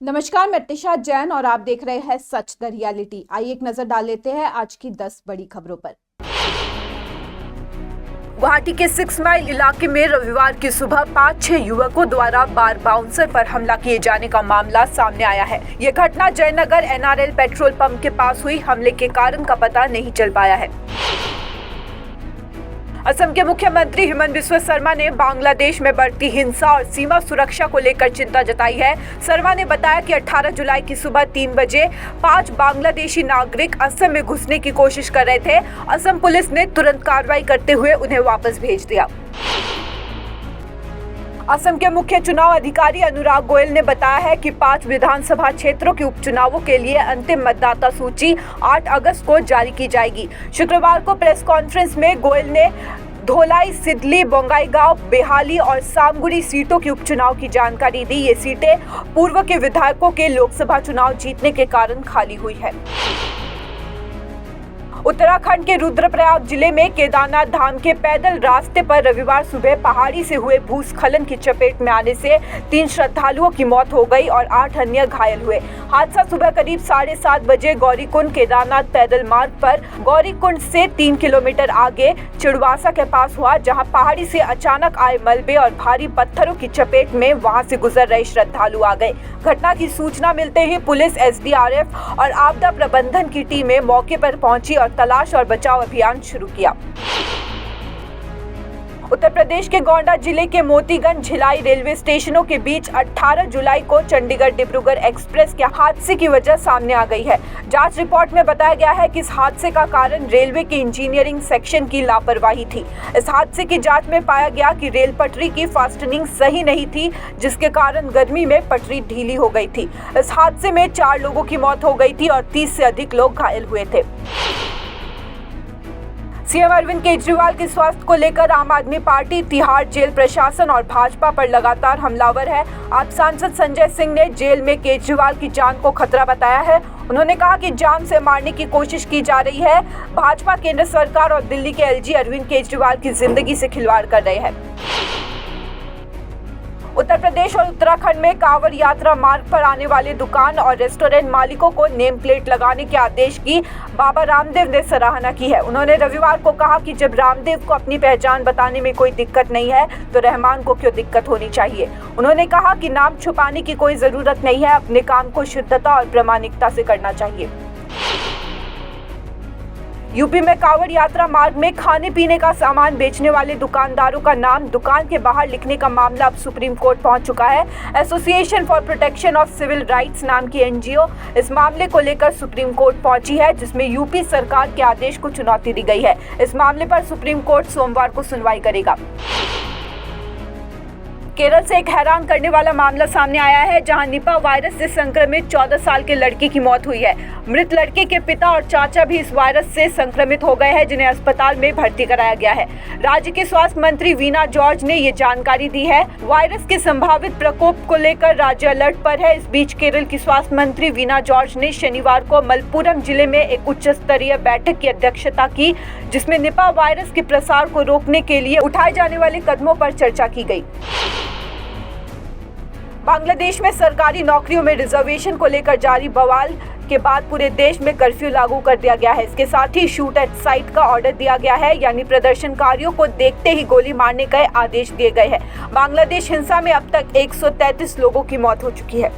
नमस्कार, मैं टिशा जैन और आप देख रहे हैं सच द रियलिटी। आइए एक नजर डाल लेते हैं आज की 10 बड़ी खबरों पर। गुवाहाटी के 6 माइल इलाके में रविवार की सुबह 5-6 युवकों द्वारा बार बाउंसर पर हमला किए जाने का मामला सामने आया है। ये घटना जयनगर NRL पेट्रोल पंप के पास हुई। हमले के कारण का पता नहीं चल पाया है। असम के मुख्यमंत्री हिमंत बिस्वा शर्मा ने बांग्लादेश में बढ़ती हिंसा और सीमा सुरक्षा को लेकर चिंता जताई है। शर्मा ने बताया कि 18 जुलाई की सुबह 3 बजे 5 बांग्लादेशी नागरिक असम में घुसने की कोशिश कर रहे थे। असम पुलिस ने तुरंत कार्रवाई करते हुए उन्हें वापस भेज दिया। असम के मुख्य चुनाव अधिकारी अनुराग गोयल ने बताया है कि 5 विधानसभा क्षेत्रों के उपचुनावों के लिए अंतिम मतदाता सूची 8 अगस्त को जारी की जाएगी। शुक्रवार को प्रेस कॉन्फ्रेंस में गोयल ने धोलाई, सिदली, बोंगाईगांव, बेहाली और सामगुड़ी सीटों के उपचुनाव की जानकारी दी। ये सीटें पूर्व के विधायकों के लोकसभा चुनाव जीतने के कारण खाली हुई है। उत्तराखंड के रुद्रप्रयाग जिले में केदारनाथ धाम के पैदल रास्ते पर रविवार सुबह पहाड़ी से हुए भूस्खलन की चपेट में आने से 3 श्रद्धालुओं की मौत हो गई और 8 अन्य घायल हुए। हादसा सुबह करीब 7:30 बजे गौरीकुंड केदारनाथ पैदल मार्ग पर गौरीकुंड से 3 किलोमीटर आगे चिड़वासा के पास हुआ, जहां पहाड़ी से अचानक आए मलबे और भारी पत्थरों की चपेट में वहां से गुजर रहे श्रद्धालु आ गए। घटना की सूचना मिलते ही पुलिस, SDRF और आपदा प्रबंधन की टीमें मौके पर पहुंची और तलाश और बचाव अभियान शुरू किया। उत्तर प्रदेश के गोंडा जिले के मोतीगंज झिलाई रेलवे स्टेशनों के बीच 18 जुलाई को चंडीगढ़ डिब्रूगढ़ एक्सप्रेस के हादसे की वजह सामने आ गई है। जांच रिपोर्ट में बताया गया है कि इस हादसे का कारण रेलवे के इंजीनियरिंग सेक्शन की लापरवाही थी। इस हादसे की जांच में पाया गया कि रेल पटरी की फास्टनिंग सही नहीं थी, जिसके कारण गर्मी में पटरी ढीली हो गई थी। इस हादसे में 4 लोगों की मौत हो गई थी और 30 से अधिक लोग घायल हुए थे। सीएम अरविंद केजरीवाल के स्वास्थ्य को लेकर आम आदमी पार्टी, तिहाड़ जेल प्रशासन और भाजपा पर लगातार हमलावर है। आज सांसद संजय सिंह ने जेल में केजरीवाल की जान को खतरा बताया है। उन्होंने कहा कि जान से मारने की कोशिश की जा रही है। भाजपा, केंद्र सरकार और दिल्ली के LG अरविंद केजरीवाल की जिंदगी से खिलवाड़ कर रहे हैं। उत्तर प्रदेश और उत्तराखंड में कांवड़ यात्रा मार्ग पर आने वाले दुकान और रेस्टोरेंट मालिकों को नेम प्लेट लगाने के आदेश की बाबा रामदेव ने सराहना की है। उन्होंने रविवार को कहा कि जब रामदेव को अपनी पहचान बताने में कोई दिक्कत नहीं है तो रहमान को क्यों दिक्कत होनी चाहिए। उन्होंने कहा कि नाम छुपाने की कोई जरूरत नहीं है, अपने काम को शुद्धता और प्रामाणिकता से करना चाहिए। यूपी में कांवड़ यात्रा मार्ग में खाने पीने का सामान बेचने वाले दुकानदारों का नाम दुकान के बाहर लिखने का मामला अब सुप्रीम कोर्ट पहुंच चुका है। Association for protection of civil rights नाम की NGO इस मामले को लेकर सुप्रीम कोर्ट पहुंची है, जिसमें यूपी सरकार के आदेश को चुनौती दी गई है। इस मामले पर सुप्रीम कोर्ट सोमवार को सुनवाई करेगा। केरल से एक हैरान करने वाला मामला सामने आया है, जहां निपा वायरस से संक्रमित 14 साल के लड़के की मौत हुई है। मृत लड़के के पिता और चाचा भी इस वायरस से संक्रमित हो गए हैं, जिन्हें अस्पताल में भर्ती कराया गया है। राज्य के स्वास्थ्य मंत्री वीना जॉर्ज ने ये जानकारी दी है। वायरस के संभावित प्रकोप को लेकर राज्य अलर्ट पर है। इस बीच केरल की स्वास्थ्य मंत्री वीना जॉर्ज ने शनिवार को मलप्पुरम जिले में एक उच्च स्तरीय बैठक की अध्यक्षता की, जिसमें निपा वायरस के प्रसार को रोकने के लिए उठाए जाने वाले कदमों पर चर्चा की गई। बांग्लादेश में सरकारी नौकरियों में रिजर्वेशन को लेकर जारी बवाल के बाद पूरे देश में कर्फ्यू लागू कर दिया गया है। इसके साथ ही शूट एट साइट का ऑर्डर दिया गया है, यानी प्रदर्शनकारियों को देखते ही गोली मारने के आदेश दिए गए हैं। बांग्लादेश हिंसा में अब तक 133 लोगों की मौत हो चुकी है।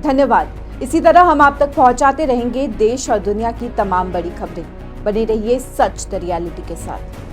धन्यवाद। इसी तरह हम आप तक पहुंचाते रहेंगे देश और दुनिया की तमाम बड़ी खबरें। बने रहिए सच द रियलिटी के साथ।